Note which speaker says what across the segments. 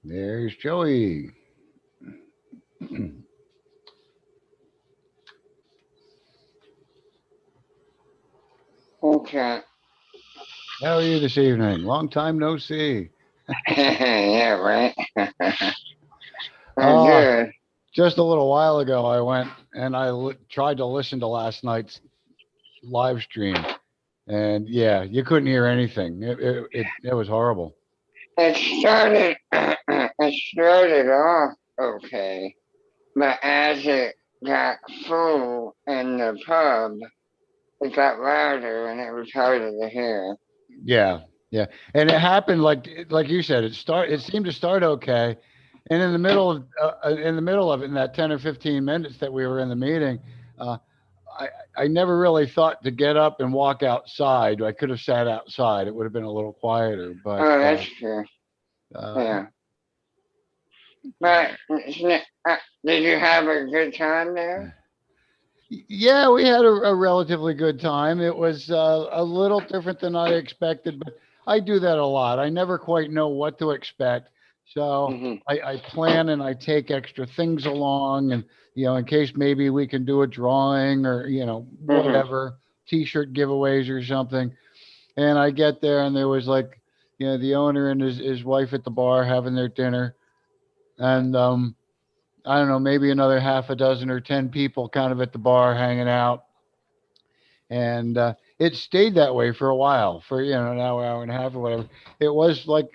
Speaker 1: There's Joey.
Speaker 2: Okay.
Speaker 1: How are you this evening? Long time no see.
Speaker 2: Yeah, right. I'm
Speaker 1: Uh,
Speaker 2: good.
Speaker 1: just a little while ago, I went and tried to listen to last night's live stream, and yeah, you couldn't hear anything. It was horrible.
Speaker 2: It started. It started off okay, but as it got full in the pub, it got louder and it was harder to hear.
Speaker 1: Yeah, yeah, and it happened like you said. It seemed to start okay, and in the middle of it, in that 10 or 15 minutes that we were in the meeting. Uh, I, I never really thought to get up and walk outside. I could have sat outside. It would have been a little quieter, but
Speaker 2: Oh, that's true.
Speaker 1: uh,
Speaker 2: Yeah, but did you have a good time there?
Speaker 1: yeah, we had a relatively good time. It was a little different than I expected, but I do that a lot. I never quite know what to expect. So
Speaker 2: Hmm.
Speaker 1: I plan and I take extra things along, and, in case maybe we can do a drawing or,
Speaker 2: Hmm.
Speaker 1: whatever, t-shirt giveaways or something. And I get there, and there was like, the owner and his wife at the bar having their dinner. And I don't know, maybe another half a dozen or 10 people kind of at the bar hanging out. And it stayed that way for a while, for, an hour and a half or whatever. It was like,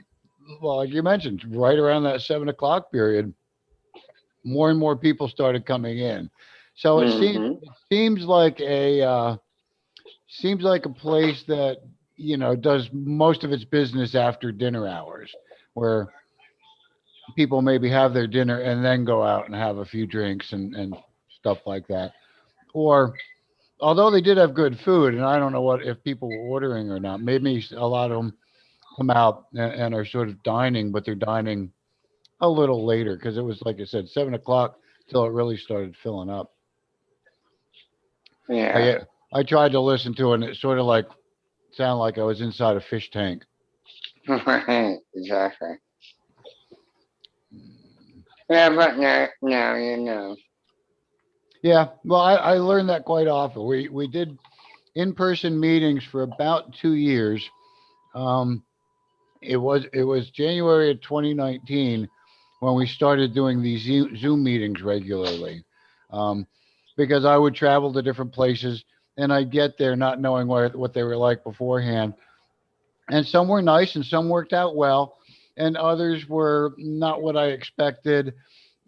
Speaker 1: well, like you mentioned, right around that 7 o'clock period, more and more people started coming in. So
Speaker 2: Hmm.
Speaker 1: it seems like a place that, does most of its business after dinner hours, where people maybe have their dinner and then go out and have a few drinks and stuff like that. Or although they did have good food, and I don't know what if people were ordering or not. Maybe a lot of them come out and are sort of dining, but they're dining a little later because it was, like I said, 7 o'clock till it really started filling up.
Speaker 2: Yeah.
Speaker 1: I I tried to listen to it, and it sort of like sounded like I was inside a fish tank.
Speaker 2: Right. Exactly. Yeah, but now you know.
Speaker 1: Yeah, well, I learned that quite often. We did in-person meetings for about 2 years. Um, it was January of 2019 when we started doing these Zoom meetings regularly, um, because I would travel to different places and I'd get there not knowing what they were like beforehand. And some were nice and some worked out well, and others were not what I expected.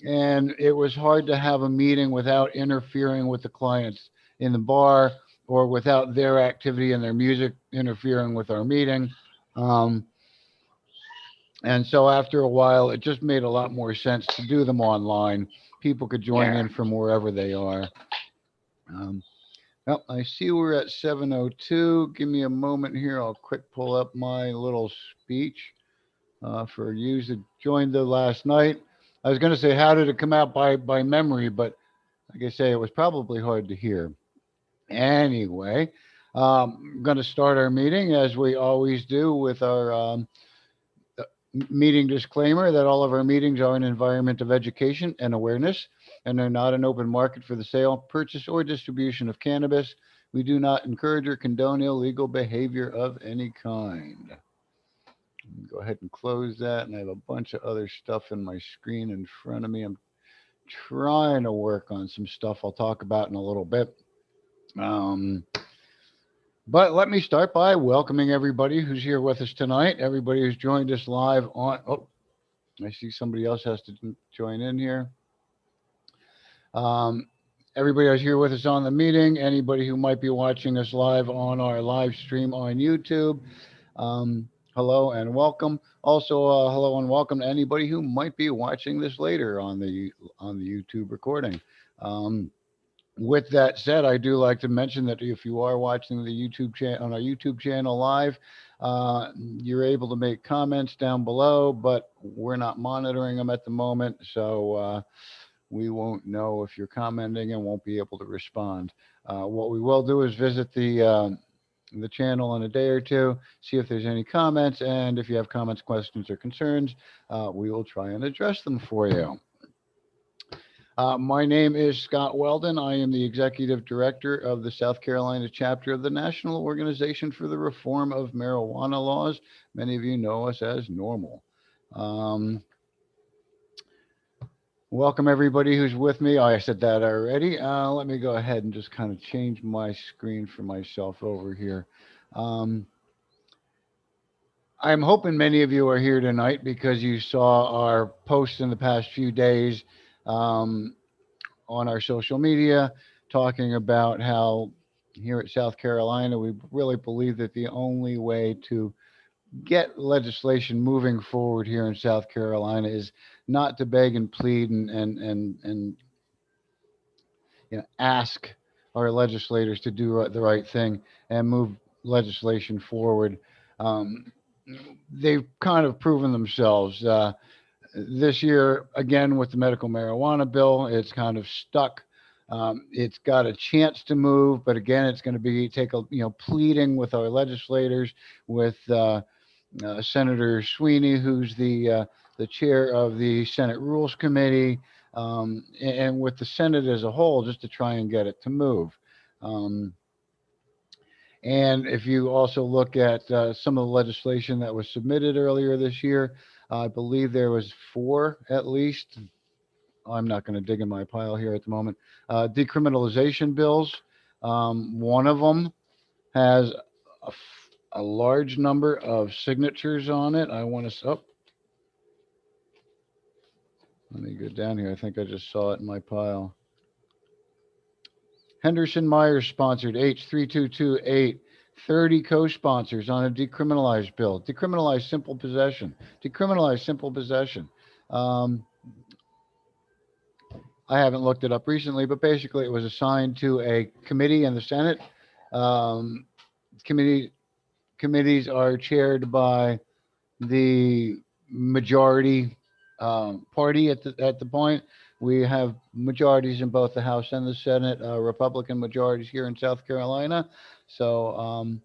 Speaker 1: And it was hard to have a meeting without interfering with the clients in the bar, or without their activity and their music interfering with our meeting. Um, and so after a while, it just made a lot more sense to do them online. People could join
Speaker 2: Yeah.
Speaker 1: in from wherever they are. Um, well, I see we're at 7:02. Give me a moment here. I'll quick pull up my little speech for you that joined the last night. I was going to say, how did it come out by memory? But like I say, it was probably hard to hear. Anyway, I'm going to start our meeting as we always do with our meeting disclaimer that all of our meetings are an environment of education and awareness, and are not an open market for the sale, purchase, or distribution of cannabis. We do not encourage or condone illegal behavior of any kind. Go ahead and close that. And I have a bunch of other stuff in my screen in front of me. I'm trying to work on some stuff I'll talk about in a little bit. Um, but let me start by welcoming everybody who's here with us tonight, everybody who's joined us live on. Oh, I see somebody else has to join in here. Um, everybody who's here with us on the meeting, anybody who might be watching us live on our live stream on YouTube, hello and welcome. Also, hello and welcome to anybody who might be watching this later on the YouTube recording. Um, with that said, I do like to mention that if you are watching the YouTube channel on our YouTube channel live, you're able to make comments down below, but we're not monitoring them at the moment, so we won't know if you're commenting and won't be able to respond. What we will do is visit the channel in a day or two, see if there's any comments, and if you have comments, questions, or concerns, we will try and address them for you. My name is Scott Weldon. I am the Executive Director of the South Carolina chapter of the National Organization for the Reform of Marijuana Laws. Many of you know us as NORML. Welcome everybody who's with me. I said that already. Let me go ahead and just kind of change my screen for myself over here. Um, I'm hoping many of you are here tonight because you saw our posts in the past few days um, on our social media talking about how here at South Carolina, we really believe that the only way to get legislation moving forward here in South Carolina is not to beg and plead and ask our legislators to do the right thing and move legislation forward. Um, they've kind of proven themselves. This year, again, with the medical marijuana bill, it's kind of stuck. It's got a chance to move, but again, it's going to be pleading with our legislators, with Senator Sweeney, who's the chair of the Senate Rules Committee, and with the Senate as a whole, just to try and get it to move. Um, and if you also look at some of the legislation that was submitted earlier this year, I believe there was four at least. I'm not going to dig in my pile here at the moment. Decriminalization bills. One of them has a large number of signatures on it. I want to. Oh, let me go down here. I think I just saw it in my pile. Henderson Myers sponsored H3228. 30 co-sponsors on a decriminalized bill. Decriminalize simple possession. Decriminalize simple possession. Um, I haven't looked it up recently, but basically it was assigned to a committee in the Senate. Um, committee committees are chaired by the majority party at the point. We have majorities in both the House and the Senate, Republican majorities here in South Carolina. So,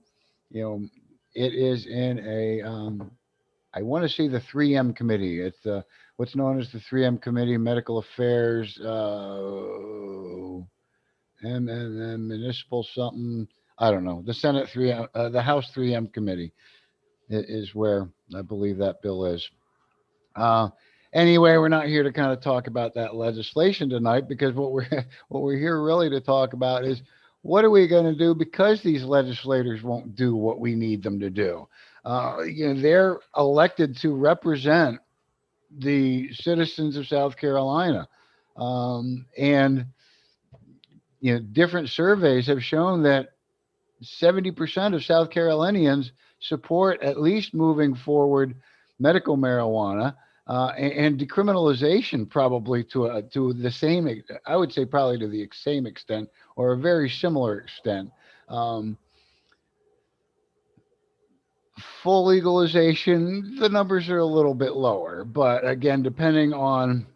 Speaker 1: you know, it is in a, I want to say the 3M committee. It's what's known as the 3M committee, Medical Affairs, Municipal something. I don't know. The Senate 3M, the House 3M committee is where I believe that bill is. Uh, anyway, we're not here to kind of talk about that legislation tonight because what we're what we're here really to talk about is what are we going to do because these legislators won't do what we need them to do. They're elected to represent the citizens of South Carolina, and different surveys have shown that 70% of South Carolinians support at least moving forward medical marijuana and decriminalization, probably to the same. I would say probably to the same extent or a very similar extent. Um, Full legalization, the numbers are a little bit lower, but again, depending on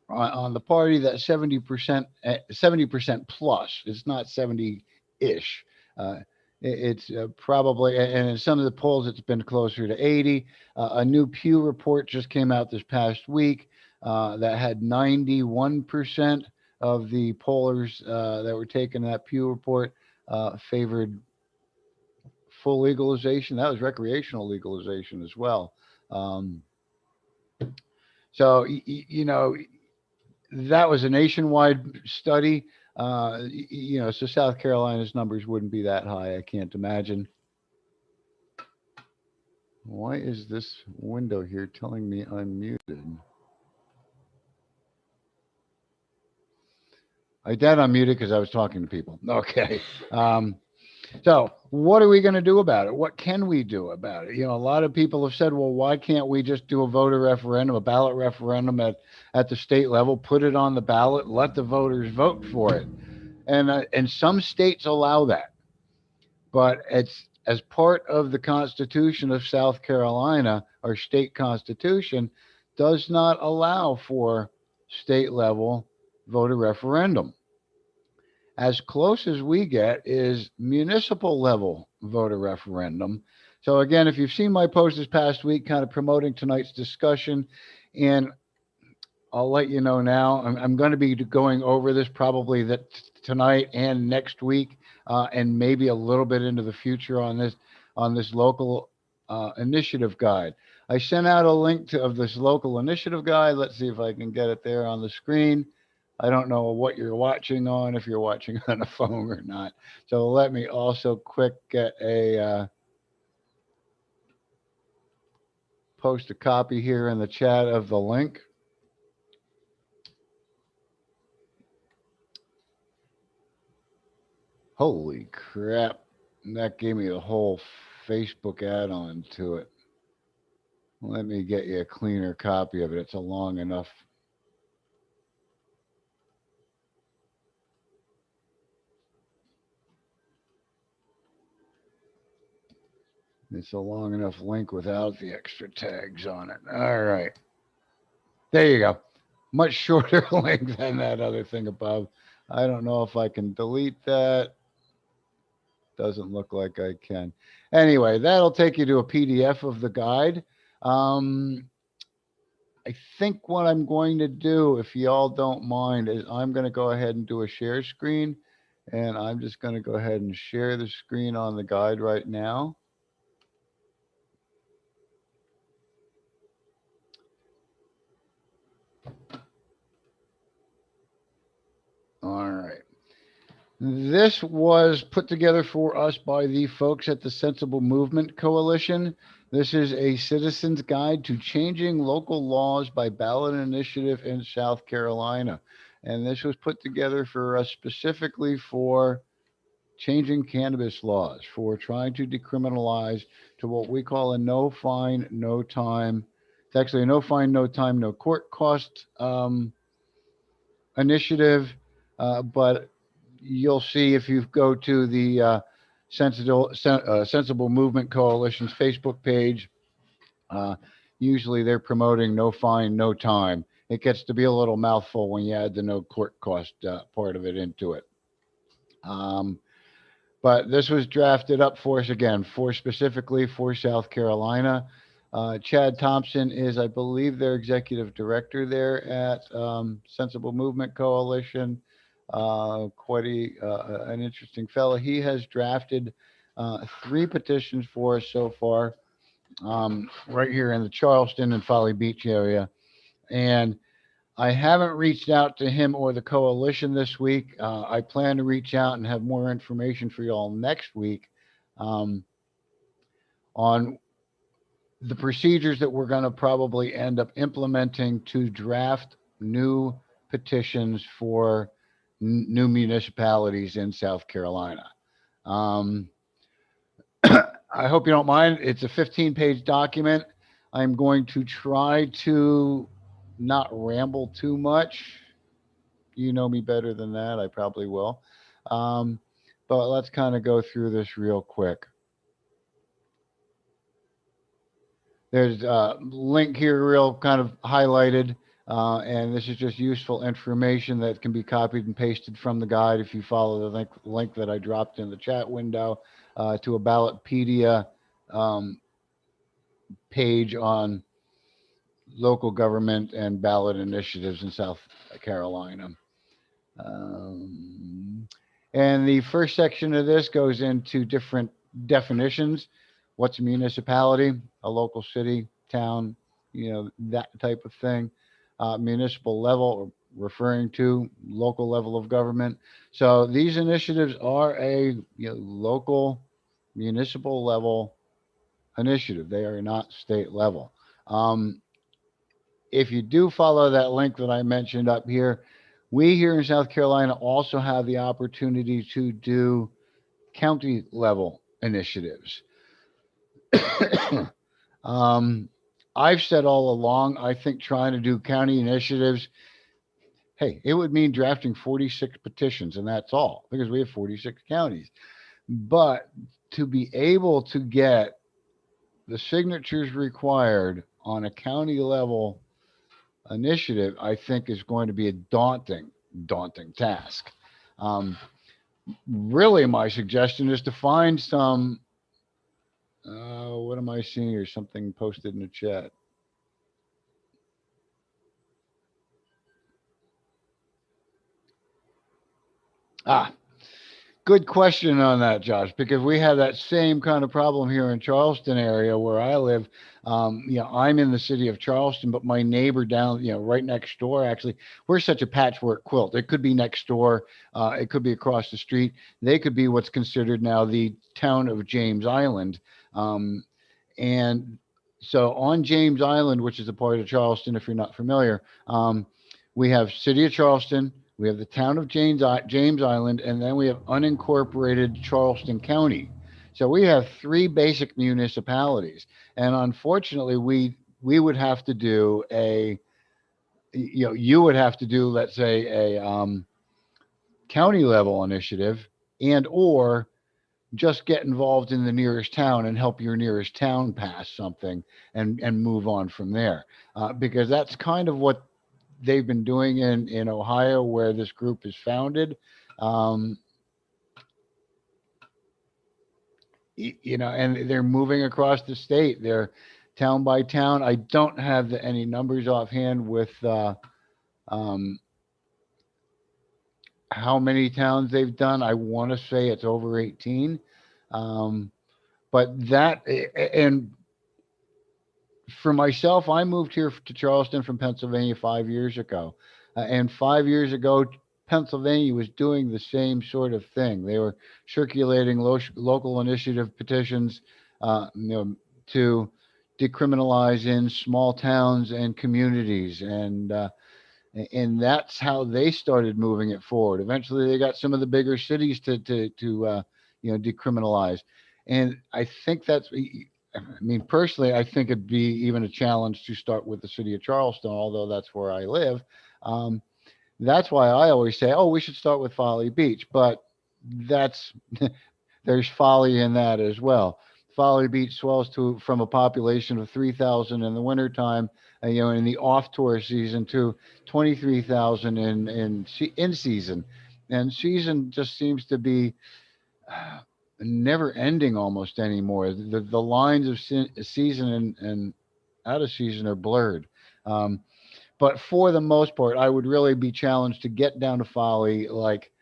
Speaker 1: the party, that 70% plus. It's not 70-ish. Uh, it's probably, and in some of the polls, it's been closer to 80. A new Pew report just came out this past week that had 91% of the pollers that were taking that Pew report favored full legalization. That was recreational legalization as well. Um, so, that was a nationwide study. So South Carolina's numbers wouldn't be that high. I can't imagine. Why is this window here telling me I'm muted? I did unmute it because I was talking to people. Okay. So what are we going to do about it? What can we do about it? A lot of people have said, well, why can't we just do a voter referendum, a ballot referendum at the state level, put it on the ballot, let the voters vote for it? And some states allow that, but it's as part of the Constitution of South Carolina, our state constitution does not allow for state level voter referendum. As close as we get is municipal level voter referendum. So again, if you've seen my post this past week, kind of promoting tonight's discussion, and I'll let you know now. I'm going to be going over this probably tonight and next week, and maybe a little bit into the future on this local initiative guide. I sent out a link of this local initiative guide. Let's see if I can get it there on the screen. I don't know what you're watching on, if you're watching on a phone or not. So let me also quick get post a copy here in the chat of the link. Holy crap. That gave me a whole Facebook add on to it. Let me get you a cleaner copy of it. It's a long enough. It's a long enough link without the extra tags on it. All right. There you go. Much shorter link than that other thing above. I don't know if I can delete that. Doesn't look like I can. Anyway, that'll take you to a PDF of the guide. I think what I'm going to do, if y'all don't mind, is I'm going to go ahead and do a share screen. And I'm just going to go ahead and share the screen on the guide right now. All right. This was put together for us by the folks at the Sensible Movement Coalition. This is a citizen's guide to changing local laws by ballot initiative in South Carolina. And this was put together for us specifically for changing cannabis laws, for trying to decriminalize to what we call a no fine, no time. It's actually a no fine, no time, no court cost initiative, but you'll see if you go to the Sensible Movement Coalition's Facebook page, uh, usually they're promoting no fine, no time. It gets to be a little mouthful when you add the no court cost part of it into it. But this was drafted up for us again, for specifically for South Carolina. Chad Thompson is, I believe, their executive director there at Sensible Movement Coalition. An interesting fellow. He has drafted 3 petitions for us so far, right here in the Charleston and Folly Beach area. And I haven't reached out to him or the coalition this week. I plan to reach out and have more information for you all next week on the procedures that we're going to probably end up implementing to draft new petitions for new municipalities in South Carolina. I hope you don't mind. It's a 15-page document. I'm going to try to not ramble too much. You know me better than that. I probably will. But let's kind of go through this real quick. There's a link here, real kind of highlighted, and this is just useful information that can be copied and pasted from the guide if you follow the link that I dropped in the chat window to a Ballotpedia page on local government and ballot initiatives in South Carolina. And the first section of this goes into different definitions. What's a municipality? A local city, town, that type of thing. Municipal level, referring to local level of government. So these initiatives are a local municipal level initiative. They are not state level. If you do follow that link that I mentioned up here, we here in South Carolina also have the opportunity to do county level initiatives. I've said all along, I think trying to do county initiatives, hey, it would mean drafting 46 petitions, and that's all, because we have 46 counties. But to be able to get the signatures required on a county level initiative, I think is going to be a daunting task. really, my suggestion is to find some. What am I seeing here? Something posted in the chat. Ah, good question on that, Josh, because we have that same kind of problem here in Charleston area where I live. I'm in the city of Charleston, but my neighbor down, right next door, actually, we're such a patchwork quilt. It could be next door, it could be across the street. They could be what's considered now the town of James Island. Um, and so on James Island, which is a part of Charleston, if you're not familiar, we have City of Charleston, we have the town of James Island, and then we have unincorporated Charleston County. So we have three basic municipalities, and unfortunately, we would have to do you would have to do, let's say, a county level initiative, and or just get involved in the nearest town and help your nearest town pass something and move on from there, because that's kind of what they've been doing in Ohio, where this group is founded. Um, and they're moving across the state. They're town by town. I don't have any numbers offhand with um, how many towns they've done. I want to say it's over 18. Um, but that, and for myself, I moved here to Charleston from Pennsylvania 5 years ago. And 5 years ago, Pennsylvania was doing the same sort of thing. They were circulating local initiative petitions, to decriminalize in small towns and communities. And that's how they started moving it forward. Eventually, they got some of the bigger cities to decriminalize. And I think that's, I mean, personally, I think it'd be even a challenge to start with the city of Charleston, although that's where I live. Um, that's why I always say, oh, we should start with Folly Beach. But that's there's folly in that as well. Folly Beach swells to from a population of 3,000 in the wintertime, in the off tour season, to 23,000 in season, and season just seems to be never ending almost anymore. The lines of season and out of season are blurred. Um, but for the most part, I would really be challenged to get down to Folly like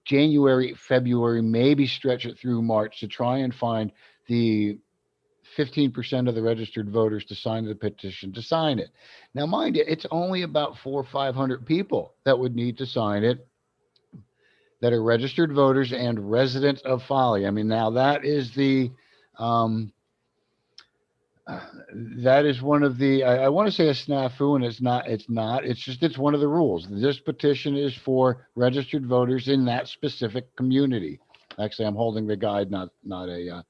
Speaker 1: January, February, maybe stretch it through March to try and find the 15% of the registered voters to sign the petition to sign it. Now, mind you, it's only about 400 or 500 people that would need to sign it that are registered voters and residents of Folly. I mean, now um, that is one of the, I want to say a snafu, and it's not. It's not. It's just it's one of the rules. This petition is for registered voters in that specific community. Actually, I'm holding the guide, not a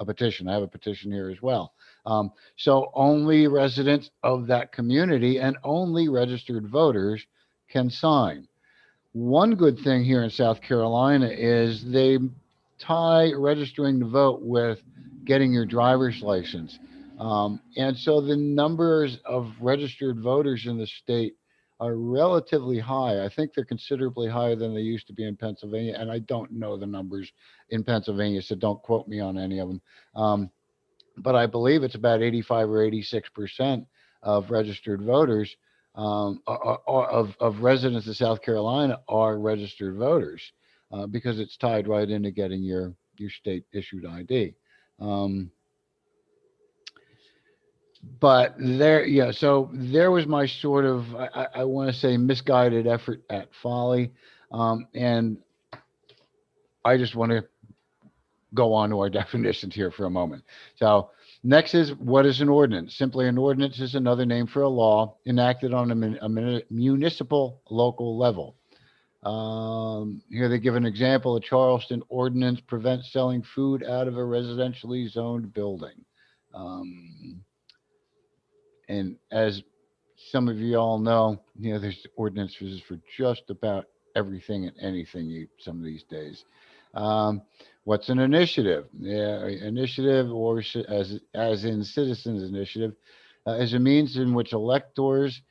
Speaker 1: petition. I have a petition here as well. So only residents of that community and only registered voters can sign. One good thing here in South Carolina is they tie registering to vote with getting your driver's license. And so the numbers of registered voters in the state are relatively high. I think they're considerably higher than they used to be in Pennsylvania. And I don't know the numbers in Pennsylvania, so don't quote me on any of them. But I believe it's about 85 or 86% of registered voters, of residents of South Carolina are registered voters, because it's tied right into getting your state issued ID. Um, but there, yeah, so there was my sort of, I want to say, misguided effort at Folly. And I just want to go on to our definitions here for a moment. So, next is, what is an ordinance? Simply, an ordinance is another name for a law enacted on a municipal local level. Here they give an example. A Charleston ordinance prevents selling food out of a residentially zoned building. Um, and as some of you all know, there's ordinances for just about everything and anything some of these days. Um, what's an initiative? Yeah, initiative, or as in citizens initiative, is a means in which electors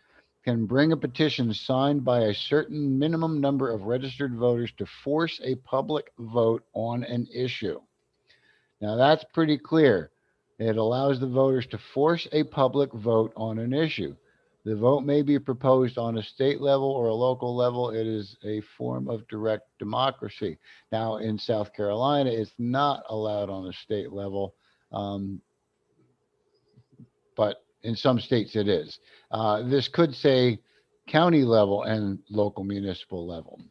Speaker 1: can bring a petition signed by a certain minimum number of registered voters to force a public vote on an issue. Now, that's pretty clear. It allows the voters to force a public vote on an issue. The vote may be proposed on a state level or a local level. It is a form of direct democracy. Now, in South Carolina, it's not allowed on a state level, um, but in some states it is. This could say county level and local municipal level.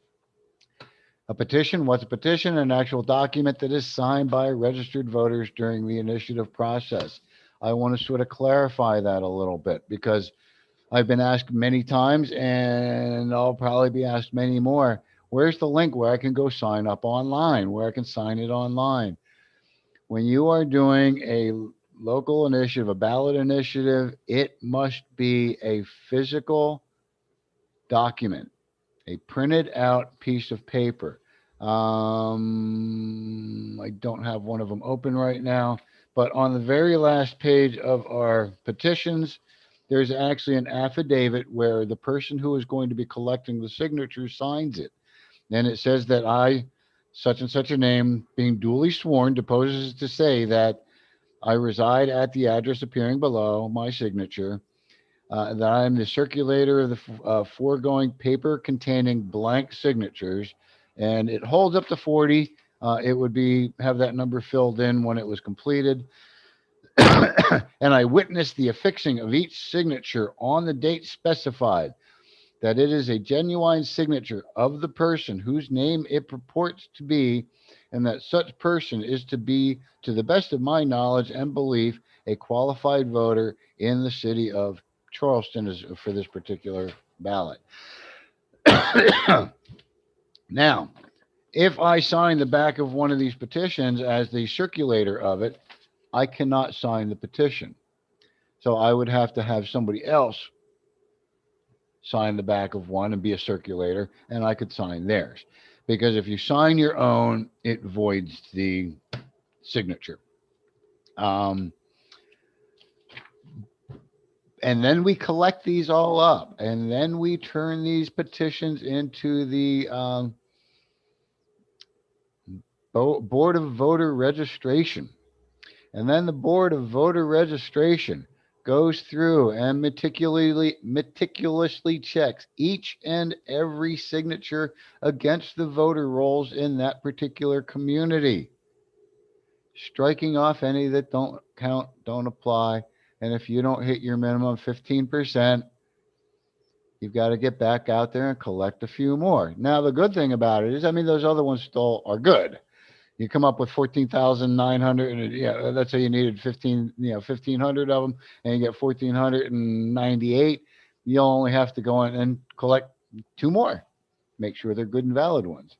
Speaker 1: A petition, what's a petition? An actual document that is signed by registered voters during the initiative process. I want to sort of clarify that a little bit because I've been asked many times and I'll probably be asked many more. Where's the link where I can go sign up online, where I can sign it online? When you are doing a local initiative, a ballot initiative, it must be a physical document, a printed out piece of paper. I don't have one of them open right now, but on the very last page of our petitions, there's actually an affidavit where the person who is going to be collecting the signatures signs it. And it says that I, such and such a name, being duly sworn, deposes to say that I reside at the address appearing below my signature, that I am the circulator of the foregoing paper containing blank signatures, and it holds up to 40. It would be have that number filled in when it was completed. And I witnessed the affixing of each signature on the date specified, that it is a genuine signature of the person whose name it purports to be, and that such person is to be, to the best of my knowledge and belief, a qualified voter in the city of Charleston is for this particular ballot. Now, if I sign the back of one of these petitions as the circulator of it, I cannot sign the petition. So I would have to have somebody else sign the back of one and be a circulator, and I could sign theirs. Because if you sign your own, it voids the signature. Um, and then we collect these all up, and then we turn these petitions into the Board of Voter Registration. And then the Board of Voter Registration goes through and meticulously checks each and every signature against the voter rolls in that particular community, striking off any that don't count, don't apply. And if you don't hit your minimum 15%, you've got to get back out there and collect a few more. Now, the good thing about it is, I mean, those other ones still are good. You come up with 14,900, and yeah, let's say you needed 1,500 of them, and you get 1,498. You'll only have to go in and collect two more. Make sure they're good and valid ones.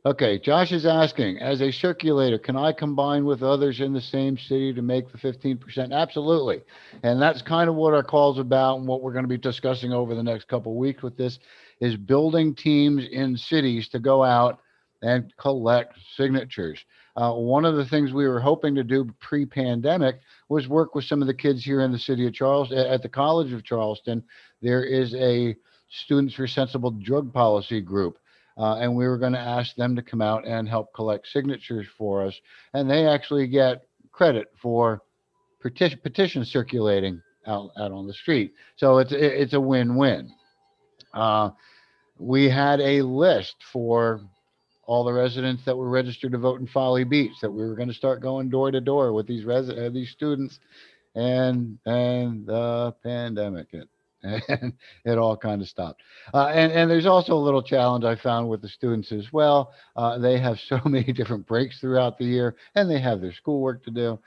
Speaker 1: Okay, Josh is asking, as a circulator, can I combine with others in the same city to make the 15%? Absolutely. And that's kind of what our call's about, and what we're going to be discussing over the next couple of weeks with this is building teams in cities to go out and collect signatures. One of the things we were hoping to do pre-pandemic was work with some of the kids here in the city of Charleston, at the College of Charleston. There is a Students for Sensible Drug Policy group, and we were going to ask them to come out and help collect signatures for us. And they actually get credit for petition circulating out on the street. So it's a win-win. Uh, we had a list for all the residents that were registered to vote in Folly Beach that we were going to start going door to door with these students, and the pandemic hit, and it all kind of stopped. And there's also a little challenge I found with the students as well. They have so many different breaks throughout the year, and they have their schoolwork to do.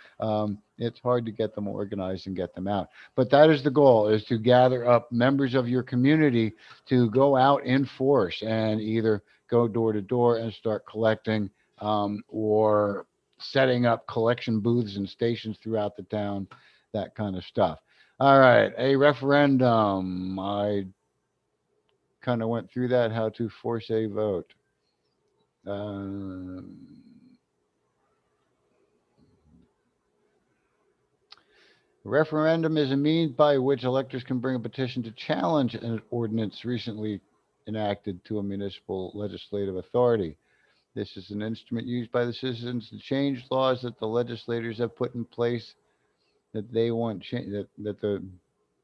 Speaker 1: It's hard to get them organized and get them out. But that is the goal: is to gather up members of your community to go out in force and either go door to door and start collecting, or setting up collection booths and stations throughout the town, that kind of stuff. All right, a referendum. I kind of went through that, how to force a vote. Um, A referendum is a means by which electors can bring a petition to challenge an ordinance recently enacted to a municipal legislative authority. This is an instrument used by the citizens to change laws that the legislators have put in place that they want that the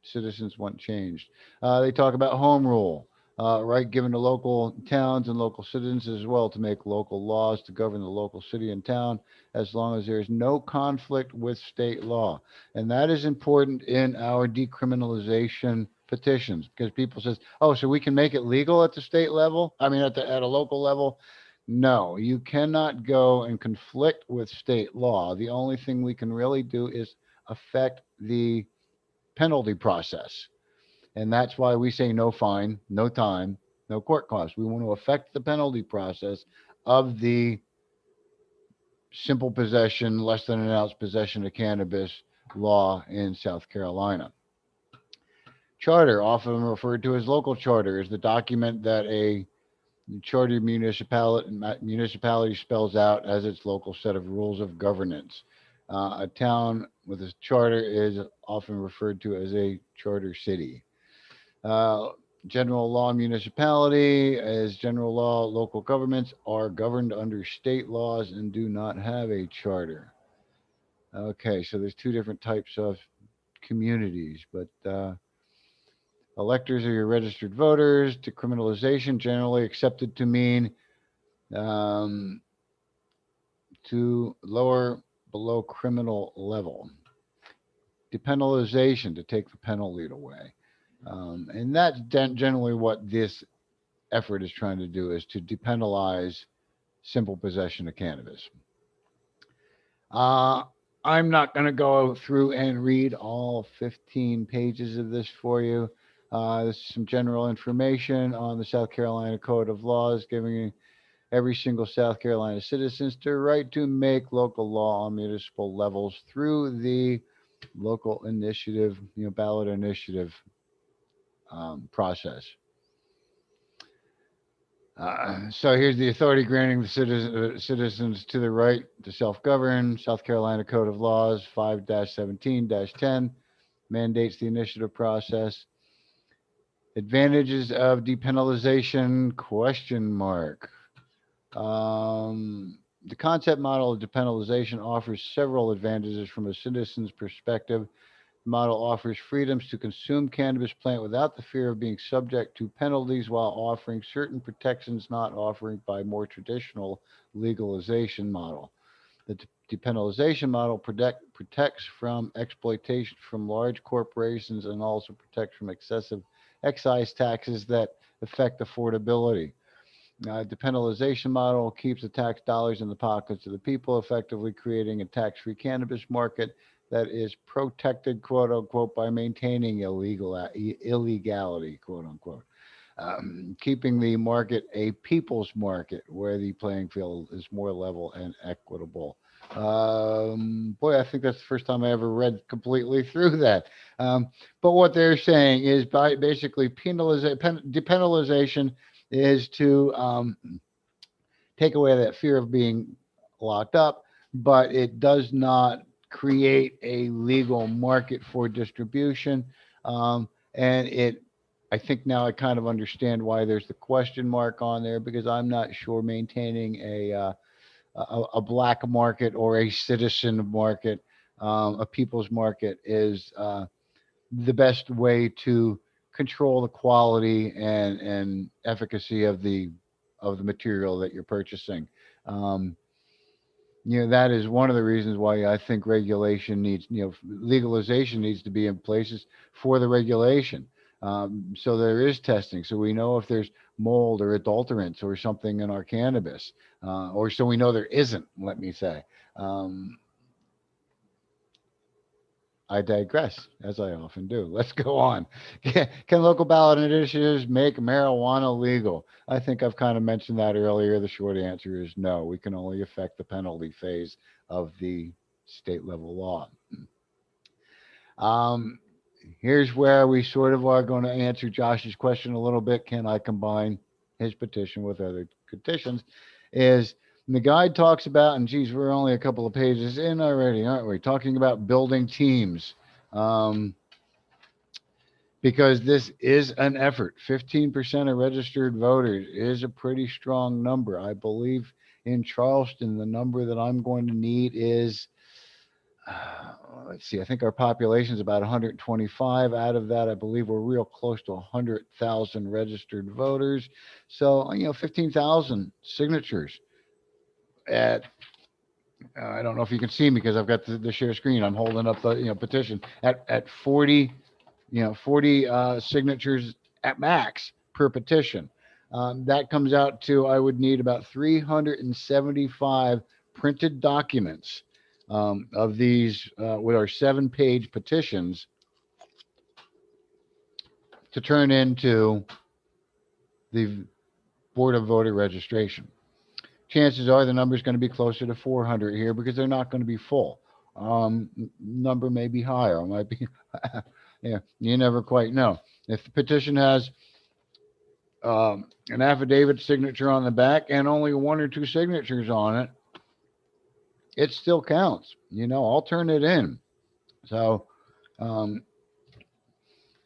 Speaker 1: citizens want changed. They talk about home rule, right, given to local towns and local citizens as well to make local laws to govern the local city and town as long as there is no conflict with state law. And that is important in our decriminalization petitions because people says, "Oh, so we can make it legal at the state level? I mean, at a local level?" No, you cannot go and conflict with state law. The only thing we can really do is affect the penalty process. And that's why we say no fine, no time, no court costs. We want to affect the penalty process of the simple possession, less than an ounce possession of cannabis law in South Carolina. Charter, often referred to as local charter, is the document that a charter municipality spells out as its local set of rules of governance. A town with a charter is often referred to as a charter city. Uh, General law municipality is general law. Local governments are governed under state laws and do not have a charter. Okay, so there's two different types of communities, but electors are your registered voters. Decriminalization generally accepted to mean um, to lower below criminal level. Depenalization to take the penalty away. And that's generally what this effort is trying to do is to depenalize simple possession of cannabis. Uh, I'm not going to go through and read all 15 pages of this for you. This is some general information on the South Carolina Code of Laws, giving every single South Carolina citizens the right to make local law on municipal levels through the local initiative, ballot initiative process. So here's the authority granting the citizens to the right to self-govern. South Carolina Code of Laws 5-17-10 mandates the initiative process. Advantages of depenalization, question mark. The concept model of depenalization offers several advantages from a citizen's perspective. The model offers freedoms to consume cannabis plant without the fear of being subject to penalties while offering certain protections not offered by more traditional legalization model. The depenalization model protects from exploitation from large corporations and also protects from excessive excise taxes that affect affordability. Depenalization model keeps the tax dollars in the pockets of the people, effectively creating a tax-free cannabis market that is protected, quote unquote, by maintaining illegality, quote unquote. Keeping the market a people's market where the playing field is more level and equitable. Boy, I think that's the first time I ever read completely through that. But what they're saying is by basically depenalization is to take away that fear of being locked up, but it does not create a legal market for distribution. And I think now I kind of understand why there's the question mark on there because I'm not sure maintaining a black market or a citizen market, a people's market is the best way to control the quality and efficacy of the material that you're purchasing. Um, that is one of the reasons why I think regulation needs, legalization needs to be in places for the regulation. So there is testing, so we know if there's mold or adulterants or something in our cannabis, or so we know there isn't. Let me say. Um, I digress, as I often do. Let's go on. Can local ballot initiatives make marijuana legal? I think I've kind of mentioned that earlier. The short answer is no. We can only affect the penalty phase of the state level law. Um, Here's where we sort of are going to answer Josh's question a little bit. Can I combine his petition with other petitions? Is the guide talks about, and geez, we're only a couple of pages in already, aren't we? Talking about building teams. Um, because this is an effort. 15% of registered voters is a pretty strong number. I believe in Charleston, the number that I'm going to need is, let's see, I think our population is about 125. Out of that, I believe we're real close to 100,000 registered voters. So, 15,000 signatures at, I don't know if you can see me because I've got the share screen. I'm holding up the, petition at 40 40 signatures at max per petition. That comes out to, I would need about 375 printed documents of these with our 7-page petitions to turn into the Board of Voter Registration. Chances are the number is going to be closer to 400 here because they're not going to be full. Number may be higher, it might be, yeah, you never quite know. If the petition has an affidavit signature on the back and only 1 or 2 signatures on it, it still counts. I'll turn it in. So um,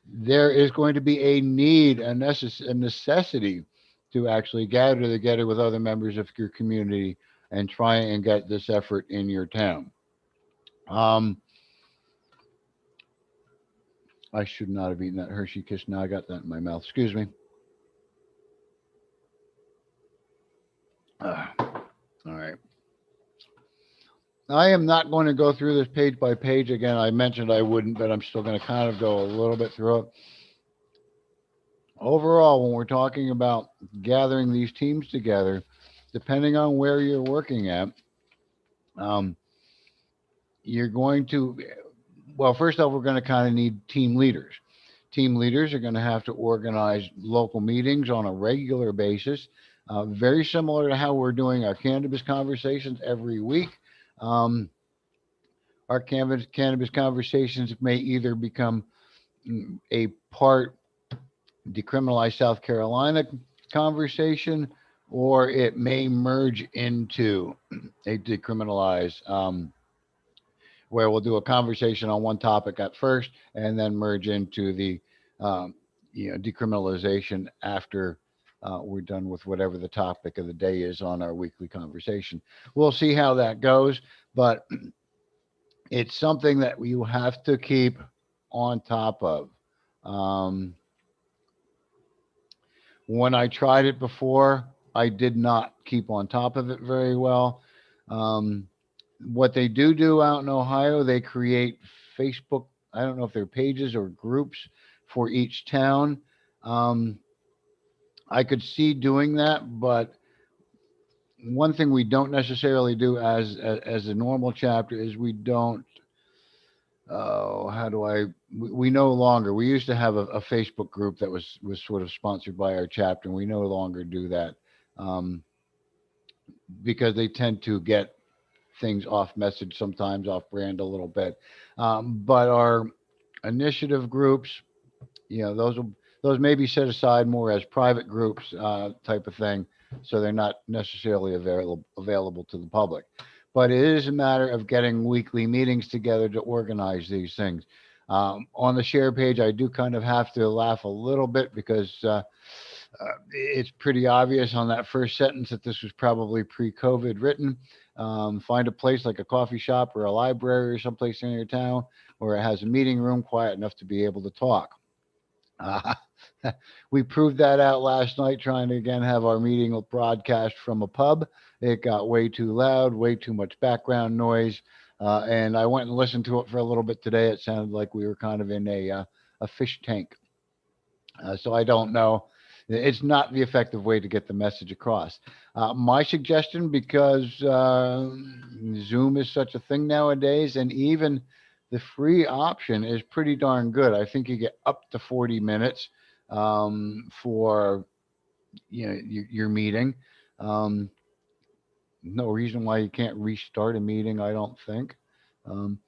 Speaker 1: there is going to be a need, a necessity to actually gather together with other members of your community and try and get this effort in your town. I should not have eaten that Hershey Kiss. Now I got that in my mouth. Excuse me. All right. I am not going to go through this page by page again. I mentioned I wouldn't, but I'm still going to kind of go a little bit through it. Overall, when we're talking about gathering these teams together, depending on where you're working at, you're going to, well, first off, we're going to kind of need team leaders. Team leaders are going to have to organize local meetings on a regular basis, very similar to how we're doing our cannabis conversations every week. Our cannabis conversations may either become a part decriminalize South Carolina conversation, or it may merge into a decriminalize, where we'll do a conversation on one topic at first and then merge into the decriminalization after we're done with whatever the topic of the day is on our weekly conversation. We'll see how that goes, but it's something that you have to keep on top of. When I tried it before, I did not keep on top of it very well. What they do out in Ohio, they create Facebook, I don't know if they're pages or groups for each town. I could see doing that, but one thing we don't necessarily do as a normal chapter is we don't, how do I, we no longer, we used to have a Facebook group that was sort of sponsored by our chapter, and we no longer do that, because they tend to get things off message, sometimes off brand a little bit. But our initiative groups, those may be set aside more as private groups, type of thing, so they're not necessarily available to the public. But it is a matter of getting weekly meetings together to organize these things. On the share page, I do kind of have to laugh a little bit because it's pretty obvious on that first sentence that this was probably pre-COVID written. Find a place like a coffee shop or a library or someplace in your town where it has a meeting room quiet enough to be able to talk. We proved that out last night trying to again have our meeting broadcast from a pub. It got way too loud, way too much background noise, and I went and listened to it for a little bit today. It sounded like we were kind of in a fish tank. So I don't know. It's not the effective way to get the message across. My suggestion, because Zoom is such a thing nowadays, and even the free option is pretty darn good. I think you get up to 40 minutes for your meeting. No reason why you can't restart a meeting, I don't think. And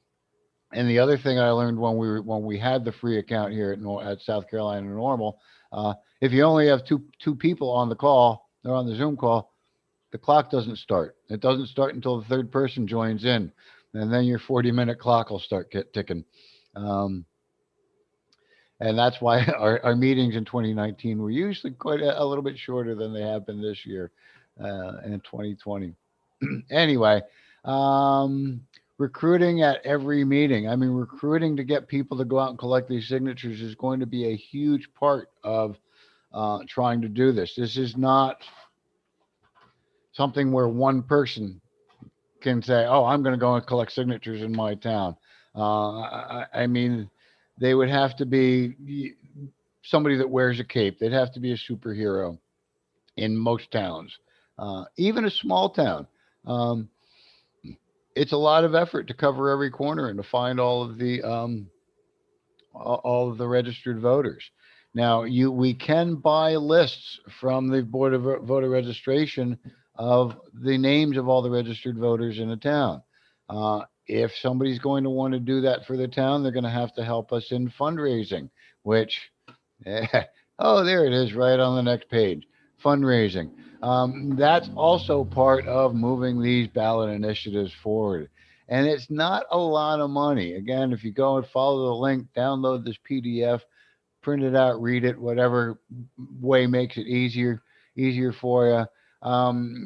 Speaker 1: the other thing I learned when we had the free account here at South Carolina Normal, if you only have two people on the call or on the Zoom call, the clock doesn't start. It doesn't start until the third person joins in, and then your 40-minute clock will start ticking. Um, and that's why our meetings in 2019 were usually quite a little bit shorter than they have been this year in 2020. Anyway, um, recruiting at every meeting. I mean, recruiting to get people to go out and collect these signatures is going to be a huge part of trying to do this. This is not something where one person can say, "Oh, I'm going to go and collect signatures in my town." I mean, they would have to be somebody that wears a cape. They'd have to be a superhero in most towns, even a small town. Um, it's a lot of effort to cover every corner and to find all of the registered voters. Now, we can buy lists from the Board of Voter Registration of the names of all the registered voters in a town. If somebody's going to want to do that for the town, they're going to have to help us in fundraising, which, oh, there it is right on the next page, fundraising. That's also part of moving these ballot initiatives forward. And it's not a lot of money. Again, if you go and follow the link, download this PDF, print it out, read it, whatever way makes it easier for you.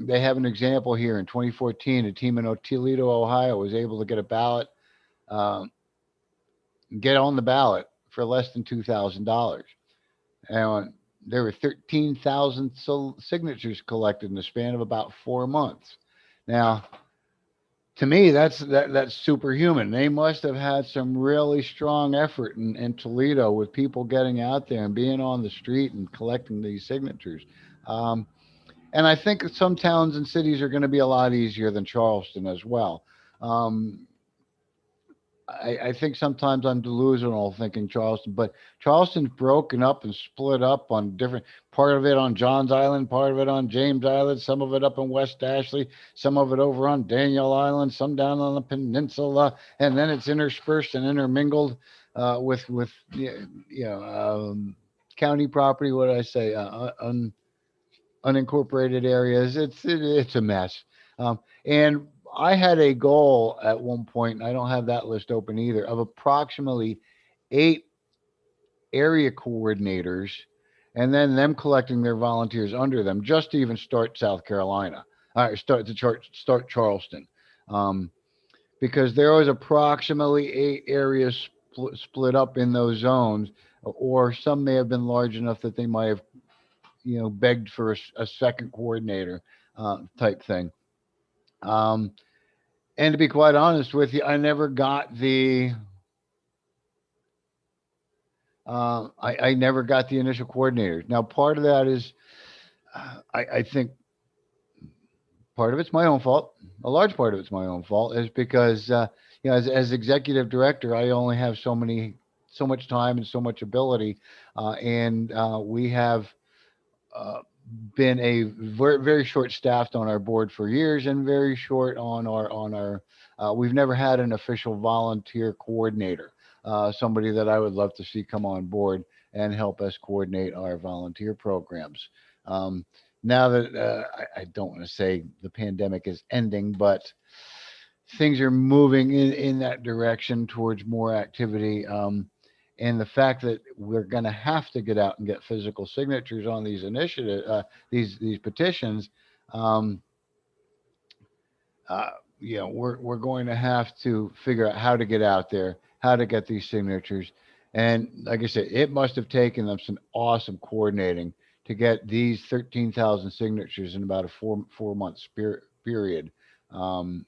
Speaker 1: They have an example here in 2014. A team in Toledo, Ohio, was able to um, get on the ballot for less than $2,000, and there were 13,000 signatures collected in the span of about 4 months. Now, to me, that's superhuman. They must have had some really strong effort in Toledo with people getting out there and being on the street and collecting these signatures. Um, and I think some towns and cities are going to be a lot easier than Charleston as well. Um, I think sometimes I'm delusional thinking Charleston, but Charleston's broken up and split up on different part of it on Johns Island, part of it on James Island, some of it up in West Ashley, some of it over on Daniel Island, some down on the peninsula, and then it's interspersed and intermingled with county property. What did I say? Unincorporated areas. It's a mess. And I had a goal at one point, and I don't have that list open either, of approximately 8 area coordinators, and then them collecting their volunteers under them just to even start South Carolina. Start Charleston, um, because there was approximately 8 areas split up in those zones, or some may have been large enough that they might have begged for a second coordinator type thing. Um, and to be quite honest with you, I never got I never got the initial coordinator. Now, part of that is I think part of it's my own fault. A large part of it's my own fault is because as executive director, I only have so much time and so much ability, and we have uh, been a very short staffed on our board for years and very short on our we've never had an official volunteer coordinator, somebody that I would love to see come on board and help us coordinate our volunteer programs. um, Now that I don't want to say the pandemic is ending, but things are moving in that direction towards more activity. And the fact that we're going to have to get out and get physical signatures on these these petitions, um, uh, we're going to have to figure out how to get out there, how to get these signatures, and like I said, it must have taken them some awesome coordinating to get these 13,000 signatures in about a 4 month period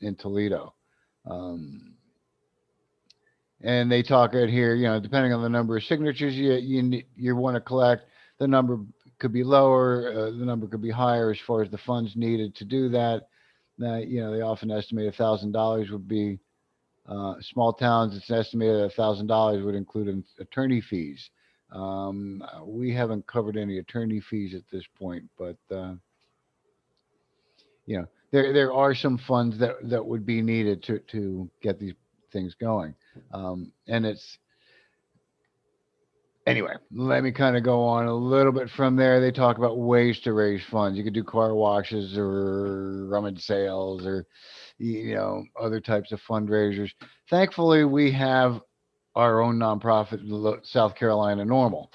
Speaker 1: in Toledo. Um, and they talk it here, depending on the number of signatures you want to collect, the number could be lower, the number could be higher as far as the funds needed to do that. Now, they often estimate $1,000 would be small towns. It's estimated $1,000 would include attorney fees. We haven't covered any attorney fees at this point, but there are some funds that would be needed to get these things going. And it's Anyway, let me kind of go on a little bit from there. They talk about ways to raise funds. You could do car washes or rummage sales or other types of fundraisers. Thankfully, we have our own nonprofit, South Carolina Normal.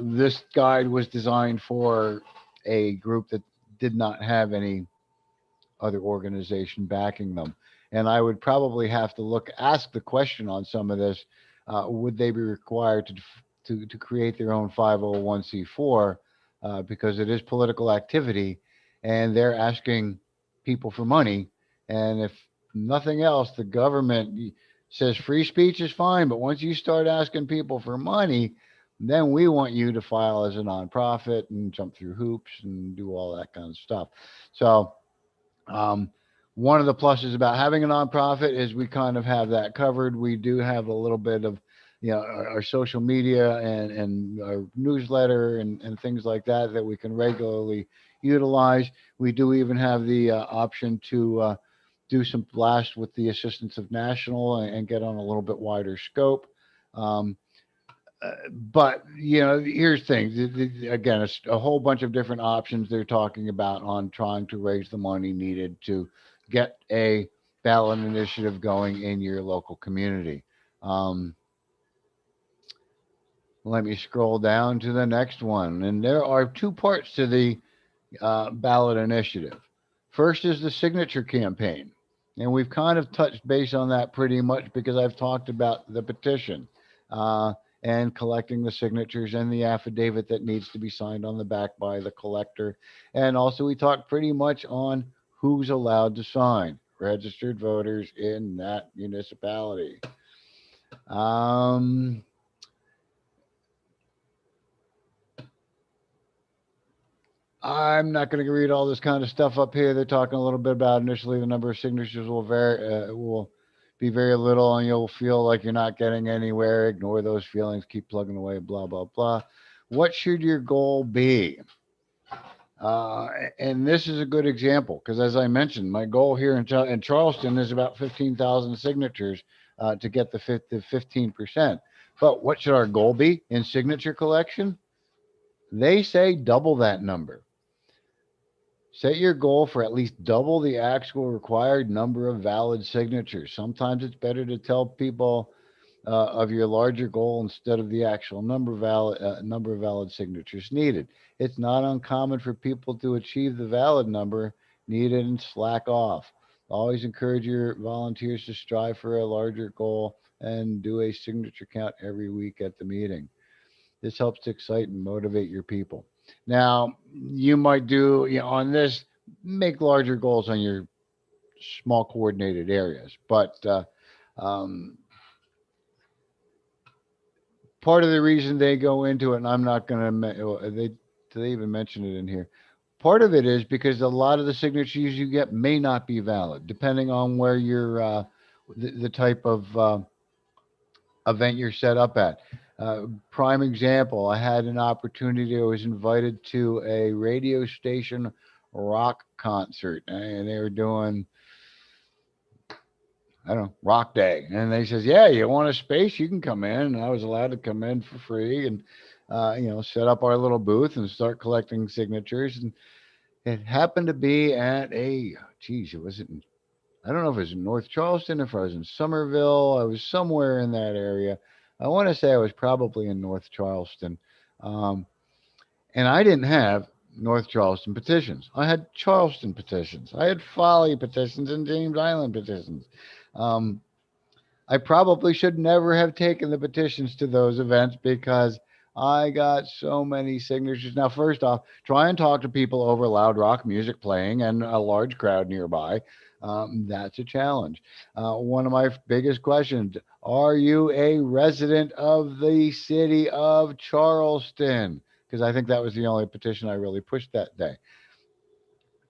Speaker 1: This guide was designed for a group that did not have any other organization backing them. And I would probably have to ask the question on some of this: would they be required to create their own 501c4 because it is political activity, and they're asking people for money, and if nothing else, the government says free speech is fine, but once you start asking people for money, then we want you to file as a nonprofit and jump through hoops and do all that kind of stuff. So um, one of the pluses about having a nonprofit is we kind of have that covered. We do have a little bit of, our social media and our newsletter and things like that that we can regularly utilize. We do even have the option to do some blast with the assistance of national and get on a little bit wider scope. Um, but here's the thing. Again, it's a whole bunch of different options they're talking about on trying to raise the money needed to get a ballot initiative going in your local community. Um, Let me scroll down to the next one, and there are two parts to the ballot initiative. First is the signature campaign. And we've kind of touched base on that pretty much because I've talked about the petition uh, and collecting the signatures and the affidavit that needs to be signed on the back by the collector. And also, we talked pretty much on who's allowed to sign registered voters in that municipality. Um, I'm not going to read all this kind of stuff up here. They're talking a little bit about initially the number of signatures will be very little, and you'll feel like you're not getting anywhere. Ignore those feelings. Keep plugging away. Blah blah blah. What should your goal be? Uh, and this is a good example because, as I mentioned, my goal here in Charleston is about 15,000 signatures to get the 15%. But what should our goal be in signature collection? They say double that number. Set your goal for at least double the actual required number of valid signatures. Sometimes it's better to tell people of your larger goal instead of the actual number of valid signatures needed. It's not uncommon for people to achieve the valid number needed and slack off. Always encourage your volunteers to strive for a larger goal and do a signature count every week at the meeting. This helps to excite and motivate your people. Now, you might on this, make larger goals on your small coordinated areas, but um, part of the reason they go into it, and I'm not going to, they even mention it in here. Part of it is because a lot of the signatures you get may not be valid, depending on where the type of event you're set up at. Prime example, I had an opportunity. I was invited to a radio station rock concert, and they were doing, I don't know, rock day. And they says, yeah, you want a space? You can come in. And I was allowed to come in for free and, set up our little booth and start collecting signatures. And it happened to be at it was in, I don't know if it was in North Charleston, if I was in Somerville. I was somewhere in that area. I want to say I was probably in North Charleston. Um, and I didn't have North Charleston petitions. I had Charleston petitions. I had Folly petitions and James Island petitions. Um, I probably should never have taken the petitions to those events because I got so many signatures. Now, first off, try and talk to people over loud rock music playing and a large crowd nearby. That's a challenge. One of my biggest questions: are you a resident of the city of Charleston? Because I think that was the only petition I really pushed that day.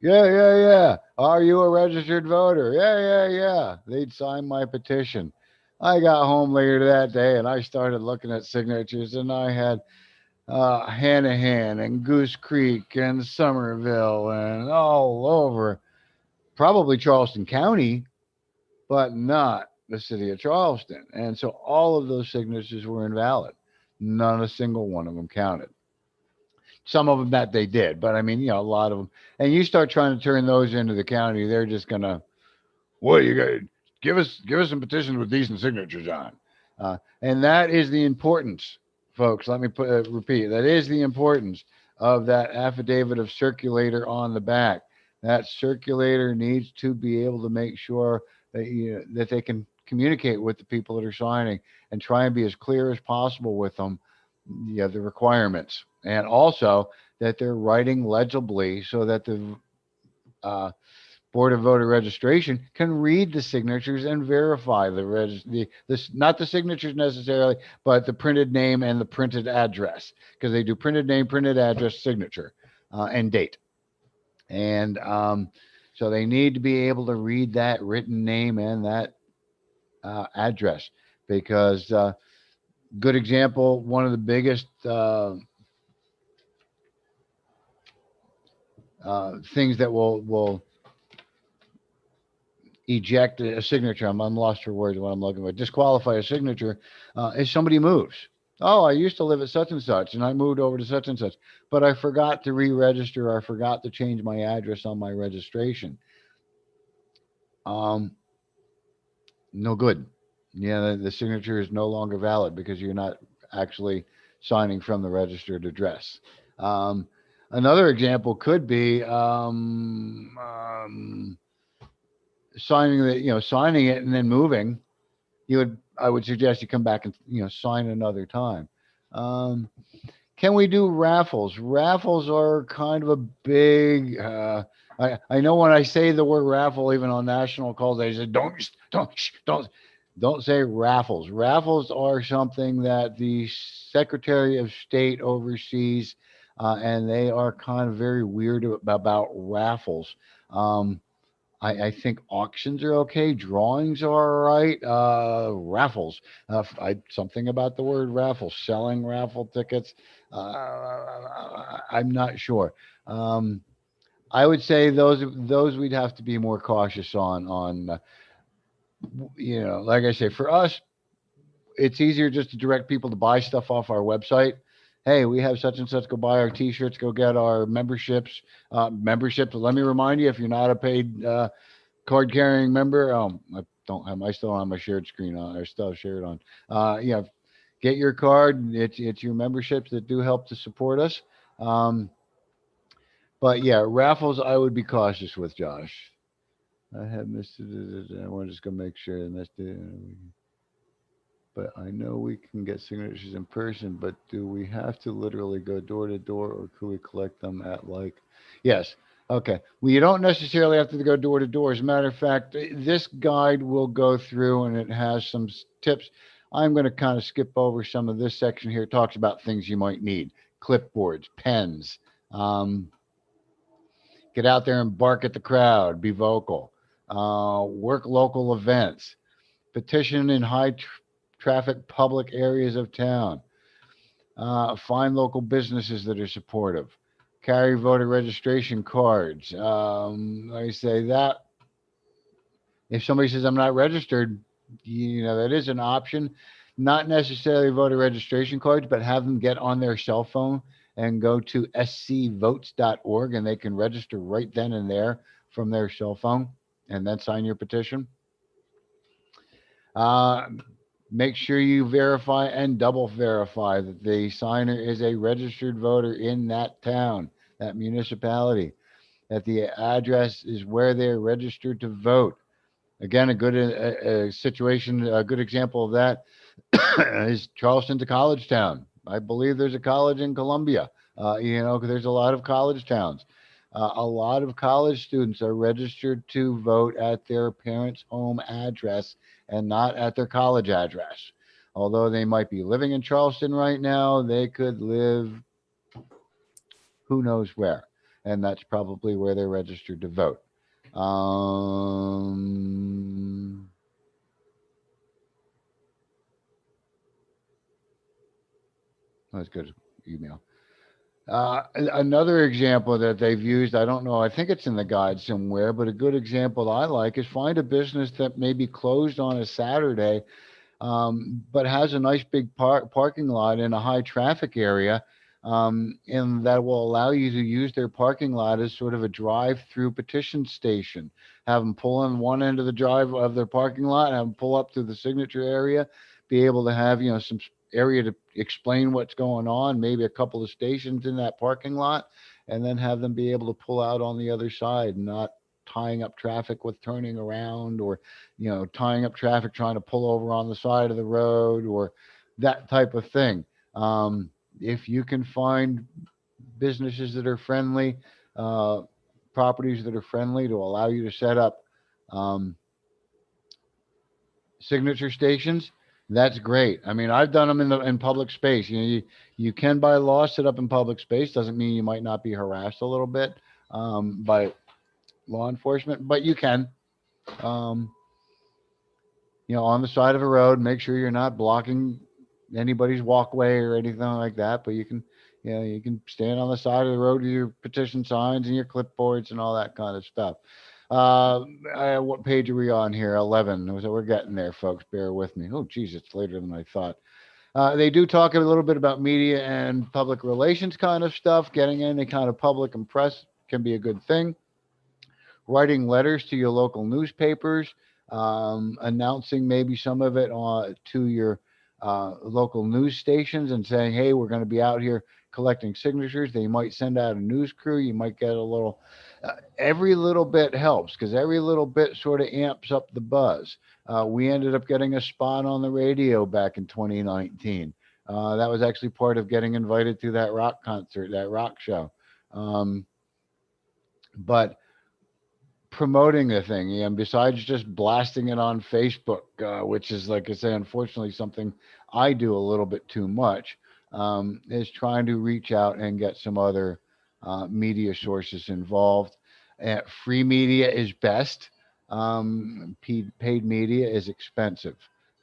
Speaker 1: Yeah, yeah, yeah. Are you a registered voter? Yeah, yeah, yeah. They'd sign my petition. I got home later that day and I started looking at signatures, and I had Hanahan and Goose Creek and Somerville and all over, probably Charleston County, but not the city of Charleston. And so all of those signatures were invalid. Not a single one of them counted. Some of them that they did, but I mean, a lot of them. And you start trying to turn those into the county, they're just gonna, well, you got give us some petitions with decent signatures on. And that is the importance, folks. Let me repeat. That is the importance of that affidavit of circulator on the back. That circulator needs to be able to make sure that that they can communicate with the people that are signing and try and be as clear as possible with them. Yeah, the requirements, and also that they're writing legibly so that the uh, Board of Voter Registration can read the signatures and verify this, not the signatures necessarily, but the printed name and the printed address, because they do printed name, printed address, signature, and date. And so they need to be able to read that written name and that address, because good example, one of the biggest things that will eject a signature. I'm lost for words. What I'm looking for. Disqualify a signature is somebody moves. Oh, I used to live at such and such, and I moved over to such and such, but I forgot to re-register. Or I forgot to change my address on my registration. Um, no good. Yeah, the signature is no longer valid because you're not actually signing from the registered address. Um, Another example could be signing signing it and then moving. I would suggest you come back and sign another time. Um, can we do raffles? Raffles are kind of a big. I know when I say the word raffle, even on national calls, they say don't say raffles. Raffles are something that the Secretary of State oversees, and they are kind of very weird about raffles. Um, I think auctions are okay. Drawings are all right. Raffles. Something about the word raffle. Selling raffle tickets. I'm not sure. Um, I would say those we'd have to be more cautious on. Like I say, for us, it's easier just to direct people to buy stuff off our website. Hey, we have such and such. Go buy our T-shirts. Go get our memberships. Memberships. Let me remind you, if you're not a paid card carrying member. I don't have. I still don't have my shared screen on. I still have shared on. Yeah, get your card. It's your memberships that do help to support us. Um, but yeah, raffles I would be cautious with, Josh. I have missed it. I want to just go make sure I missed it. But I know we can get signatures in person. But do we have to literally go door to door, or could we collect them at Yes. Okay. Well, you don't necessarily have to go door to door. As a matter of fact, this guide will go through and it has some tips. I'm going to kind of skip over some of this section here. It talks about things you might need: clipboards, pens. Um, get out there and bark at the crowd. Be vocal. Work local events. Petition in traffic public areas of town. Find local businesses that are supportive. Carry voter registration cards. Like I say that if somebody says I'm not registered, that is an option. Not necessarily voter registration cards, but have them get on their cell phone and go to scvotes.org and they can register right then and there from their cell phone and then sign your petition. Uh, Make sure you verify and double verify that the signer is a registered voter in that town, that municipality, that the address is where they're registered to vote. Again, a good situation, a good example of that is Charleston's a college town. I believe there's a college in Columbia. 'Cause there's a lot of college towns. A lot of college students are registered to vote at their parents' home address and not at their college address. Although they might be living in Charleston right now, they could live who knows where. And that's probably where they're registered to vote. Um, that's good email. Another example that they've used, I don't know, I think it's in the guide somewhere, but a good example I like is find a business that may be closed on a Saturday, but has a nice big parking lot in a high traffic area, and that will allow you to use their parking lot as sort of a drive-through petition station. Have them pull in one end of the drive of their parking lot, have them pull up to the signature area, be able to have, some area to explain what's going on, maybe a couple of stations in that parking lot, and then have them be able to pull out on the other side, not tying up traffic with turning around, or tying up traffic trying to pull over on the side of the road, or that type of thing. If you can find businesses that are friendly, uh, properties that are friendly to allow you to set up um, signature stations, that's great. I mean, I've done them in public space. You can by law sit up in public space. Doesn't mean you might not be harassed a little bit by law enforcement, but you can. Um, on the side of a road, make sure you're not blocking anybody's walkway or anything like that. But you can stand on the side of the road with your petition signs and your clipboards and all that kind of stuff. What page are we on here? 11. So we're getting there, folks. Bear with me. Oh, geez, it's later than I thought. They do talk a little bit about media and public relations kind of stuff. Getting any kind of public and press can be a good thing. Writing letters to your local newspapers, announcing maybe some of it to your local news stations and saying, hey, we're going to be out here collecting signatures. They might send out a news crew. You might get a little, every little bit helps because every little bit sort of amps up the buzz. We ended up getting a spot on the radio back in 2019. That was actually part of getting invited to that rock concert, that rock show. But promoting the thing, and besides just blasting it on Facebook, which is, like I say, unfortunately something I do a little bit too much, is trying to reach out and get some other media sources involved. Free media is best. Paid media is expensive.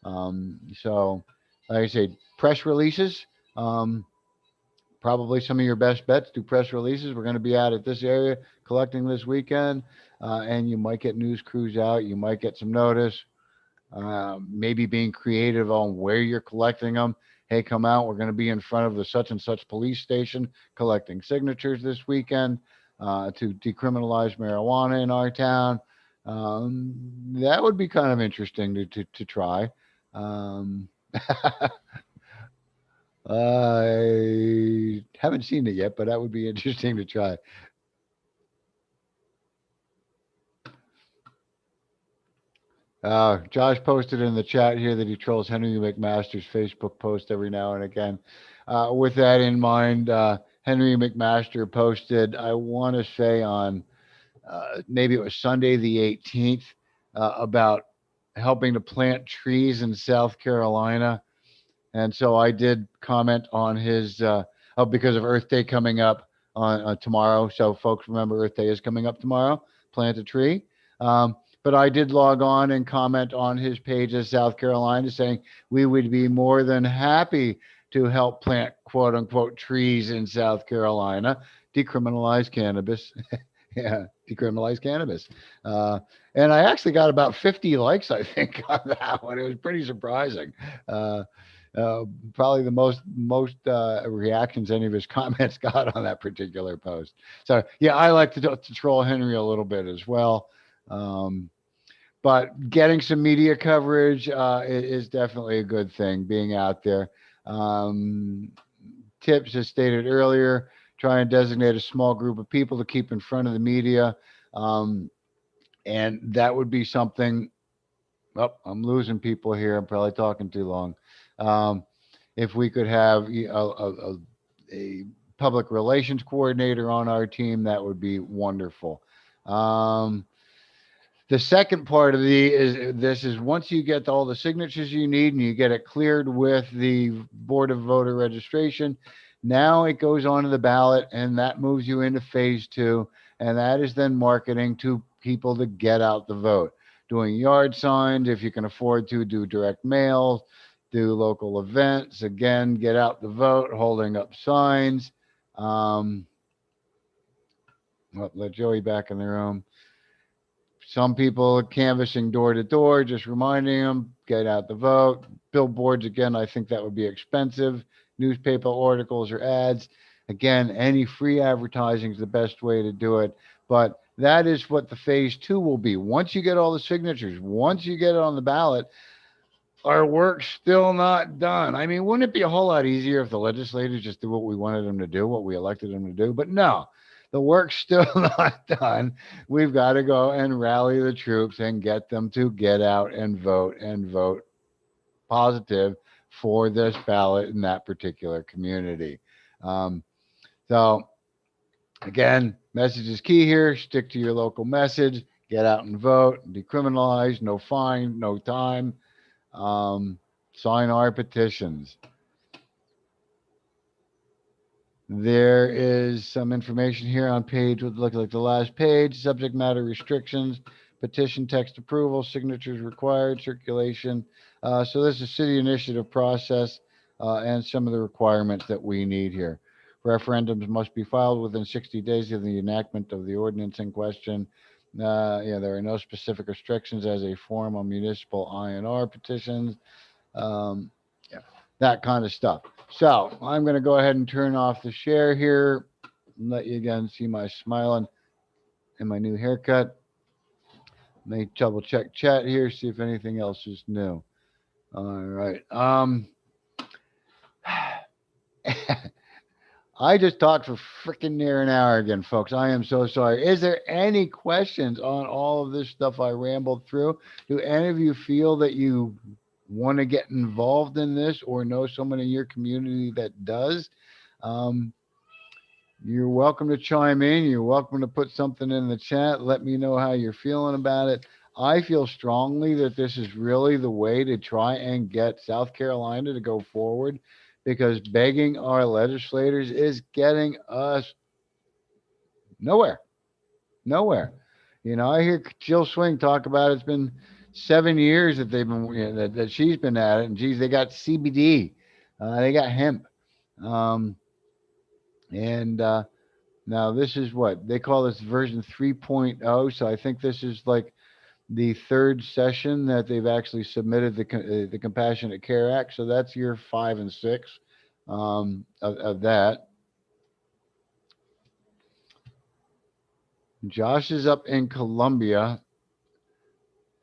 Speaker 1: So, like I say, press releases. Probably some of your best bets do press releases. We're going to be out at this area collecting this weekend, and you might get news crews out. You might get some notice. Maybe being creative on where you're collecting them. Hey, come out. We're going to be in front of the such and such police station collecting signatures this weekend to decriminalize marijuana in our town. That would be kind of interesting to try. Um, I haven't seen it yet, but that would be interesting to try. Josh posted in the chat here that he trolls Henry McMaster's Facebook post every now and again. With that in mind, Henry McMaster posted, I want to say on maybe it was Sunday the 18th, about helping to plant trees in South Carolina. And so I did comment on his, because of Earth Day coming up on tomorrow. So folks, remember Earth Day is coming up tomorrow. Plant a tree. But I did log on and comment on his page of South Carolina saying we would be more than happy to help plant quote unquote trees in South Carolina, decriminalize cannabis. Yeah, decriminalize cannabis. And I actually got about 50 likes, I think, on that one. It was pretty surprising. Uh, Probably the most reactions any of his comments got on that particular post. So yeah, I like to troll Henry a little bit as well. But getting some media coverage is definitely a good thing. Being out there, um, tips as stated earlier. Try and designate a small group of people to keep in front of the media, um, and that would be something. Oh, I'm losing people here. I'm probably talking too long. Um, if we could have a public relations coordinator on our team, that would be wonderful. Um, the second part of this is once you get all the signatures you need and you get it cleared with the Board of Voter Registration, now it goes on to the ballot and that moves you into phase two. And that is then marketing to people to get out the vote. Doing yard signs, if you can afford to, do direct mail, do local events. Again, get out the vote, holding up signs. Let Joey back in the room. Some people canvassing door to door, just reminding them, get out the vote. Billboards, again, I think that would be expensive. Newspaper articles or ads. Again, any free advertising is the best way to do it. But that is what the phase two will be. Once you get all the signatures, once you get it on the ballot, our work's still not done. I mean, wouldn't it be a whole lot easier if the legislators just did what we wanted them to do, what we elected them to do? But no, the work's still not done. We've got to go and rally the troops and get them to get out and vote positive for this ballot in that particular community. Um, so, again, message is key here. Stick to your local message. Get out and vote. Decriminalize. No fine. No time. Um, Sign our petitions. There is some information here on page, what look like the last page, subject matter restrictions, petition text approval, signatures required, circulation. So this is city initiative process and some of the requirements that we need here. Referendums must be filed within 60 days of the enactment of the ordinance in question. Yeah, there are no specific restrictions as a form on municipal INR petitions. Um, yeah, that kind of stuff. So I'm going to go ahead and turn off the share here and let you again see my smiling and my new haircut. May double check chat here, see if anything else is new. All right. I just talked for freaking near an hour again, folks. I am so sorry. Is there any questions on all of this stuff I rambled through? Do any of you feel that you want to get involved in this or know someone in your community that does? Um, you're welcome to chime in. You're welcome to put something in the chat. Let me know how you're feeling about it. I feel strongly that this is really the way to try and get South Carolina to go forward because begging our legislators is getting us nowhere. Nowhere. You know, I hear Jill Swing talk about it's been 7 years that they've been that she's been at it, and geez, they got CBD, they got hemp, um, and now this is what they call this version 3.0. So I think this is like the third session that they've actually submitted the Compassionate Care Act. So that's year 5 and 6 of that. Josh is up in Columbia.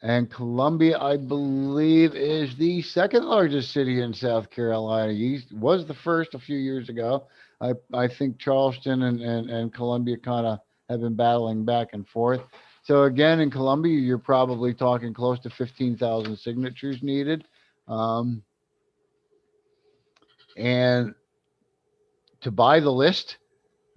Speaker 1: And Columbia, I believe, is the second largest city in South Carolina. He was the first a few years ago. I think Charleston and Columbia kind of have been battling back and forth. So again, in Columbia, you're probably talking close to 15,000 signatures needed. Um, and to buy the list,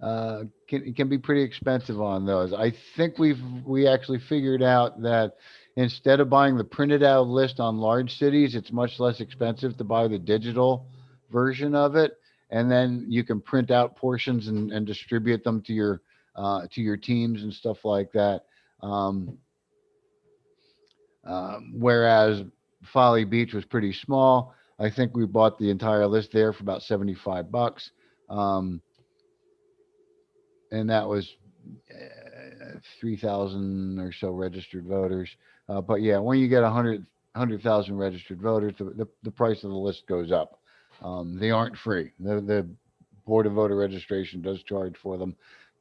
Speaker 1: can be pretty expensive on those. I think we actually figured out that instead of buying the printed out list on large cities, it's much less expensive to buy the digital version of it, and then you can print out portions and distribute them to your teams and stuff like that. Um, whereas Folly Beach was pretty small. I think we bought the entire list there for about $75. Um, and that was 3,000 or so registered voters. But yeah, when you get 100,000 registered voters, the price of the list goes up. They aren't free. The Board of Voter Registration does charge for them.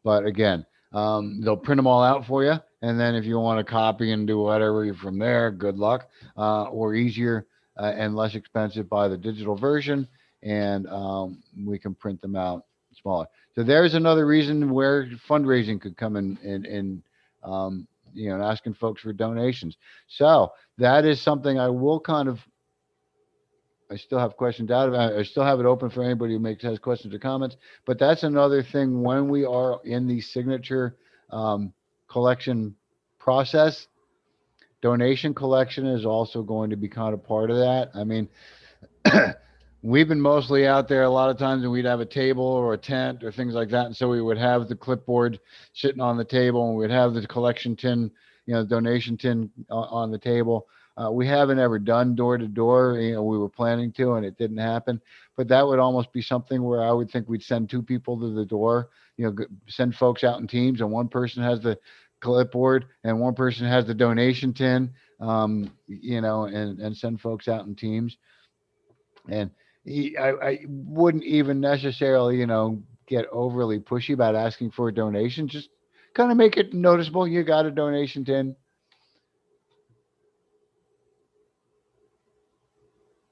Speaker 1: But again, they'll print them all out for you. And then if you want to copy and do whatever from there, good luck. Or easier and less expensive, buy the digital version and we can print them out smaller. So there's another reason where fundraising could come in asking folks for donations. So that is something I will kind of. I still have questions out of it. I still have it open for anybody who has questions or comments. But that's another thing when we are in the signature collection process. Donation collection is also going to be kind of part of that. I mean, we've been mostly out there a lot of times and we'd have a table or a tent or things like that. And so we would have the clipboard sitting on the table and we'd have the collection tin, donation tin on the table. We haven't ever done door to door. We were planning to, and it didn't happen. But that would almost be something where I would think we'd send two people to the door, send folks out in teams, and one person has the clipboard and one person has the donation tin, and send folks out in teams. And I wouldn't even necessarily, get overly pushy about asking for a donation. Just kind of make it noticeable. You got a donation tin.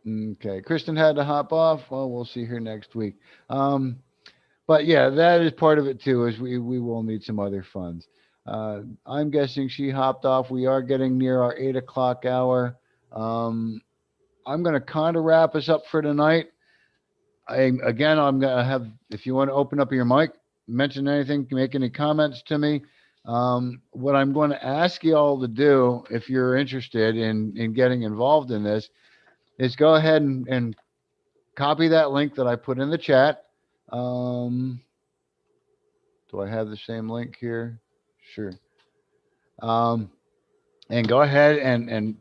Speaker 1: Okay. Kristen had to hop off. Well, we'll see her next week. Um, but yeah, that is part of it too. Is we will need some other funds. I'm guessing she hopped off. We are getting near our 8 o'clock hour. Um, I'm gonna kind of wrap us up for tonight. I'm gonna have, if you want to open up your mic, mention anything, make any comments to me. What I'm going to ask you all to do, if you're interested in getting involved in this, is go ahead and copy that link that I put in the chat. Um, do I have the same link here? Sure. Um, and go ahead and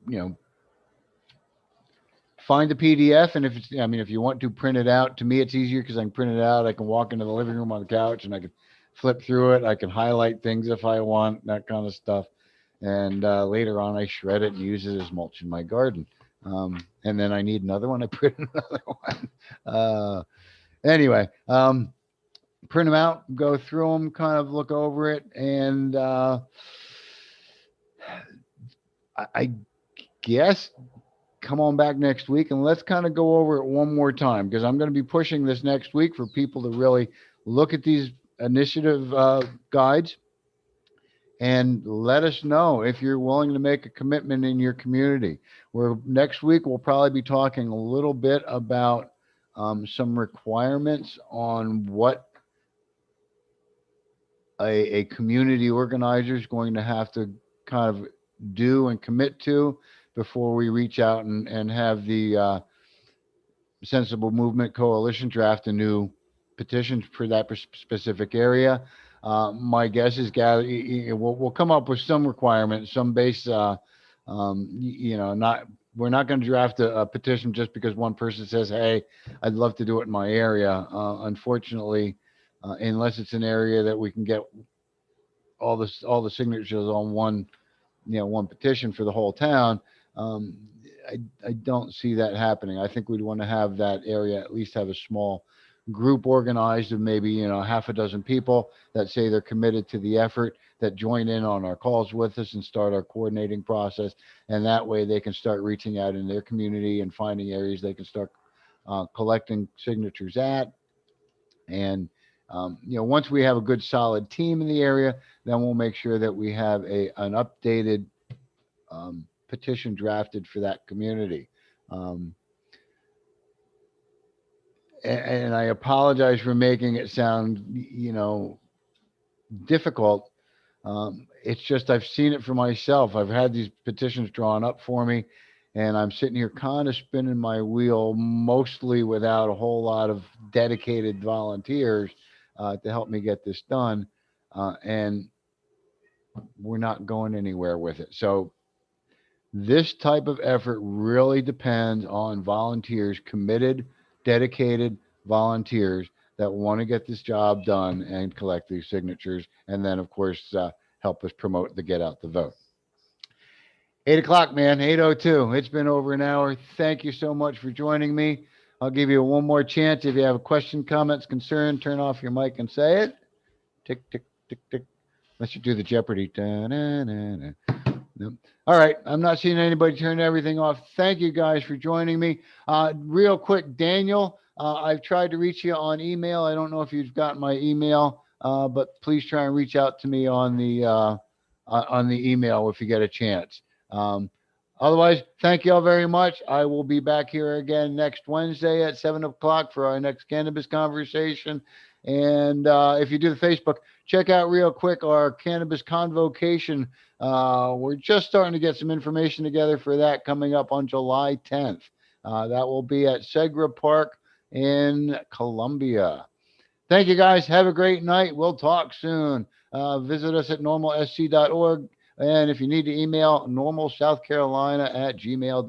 Speaker 1: find the PDF. And if it's, I mean, if you want to print it out, to me it's easier because I can print it out. I can walk into the living room on the couch and I can flip through it. I can highlight things if I want, that kind of stuff. And later on, I shred it and use it as mulch in my garden. And then I need another one. I print another one. Anyway, print them out, go through them, kind of look over it, and I guess come on back next week and let's kind of go over it one more time because I'm going to be pushing this next week for people to really look at these initiative guides and let us know if you're willing to make a commitment in your community. Where next week we'll probably be talking a little bit about some requirements on what a community organizer is going to have to kind of do and commit to before we reach out and have the Sensible Movement Coalition draft a new petition for that specific area. My guess is we'll come up with some requirements, some base. Not we're not going to draft a petition just because one person says, "Hey, I'd love to do it in my area." Unfortunately, unless it's an area that we can get all the signatures on one petition for the whole town. Um, I don't see that happening. I think we'd want to have that area at least have a small group organized of maybe half a dozen people that say they're committed to the effort, that join in on our calls with us and start our coordinating process, and that way they can start reaching out in their community and finding areas they can start collecting signatures at. And once we have a good solid team in the area, then we'll make sure that we have an updated petition drafted for that community. Um, and I apologize for making it sound, difficult. It's just I've seen it for myself. I've had these petitions drawn up for me, and I'm sitting here kind of spinning my wheel, mostly without a whole lot of dedicated volunteers to help me get this done. And we're not going anywhere with it. So this type of effort really depends on volunteers, committed, dedicated volunteers that want to get this job done and collect these signatures. And then, of course, help us promote the get out the vote. 8 o'clock, man, 8:02. It's been over an hour. Thank you so much for joining me. I'll give you one more chance. If you have a question, comments, concern, turn off your mic and say it. Tick, tick, tick, tick. Let's do the Jeopardy. Da-na-na-na. Nope. All right. I'm not seeing anybody turn everything off. Thank you guys for joining me. Real quick, Daniel, I've tried to reach you on email. I don't know if you've got my email, but please try and reach out to me on the email if you get a chance. Um, Otherwise, thank you all very much. I will be back here again next Wednesday at 7 o'clock for our next cannabis conversation. And if you do the Facebook, check out real quick our cannabis convocation. We're just starting to get some information together for that coming up on July 10th. That will be at Segra Park in Columbia. Thank you guys. Have a great night. We'll talk soon. Visit us at normalsc.org. And if you need to email, normalsouthcarolina@gmail.com.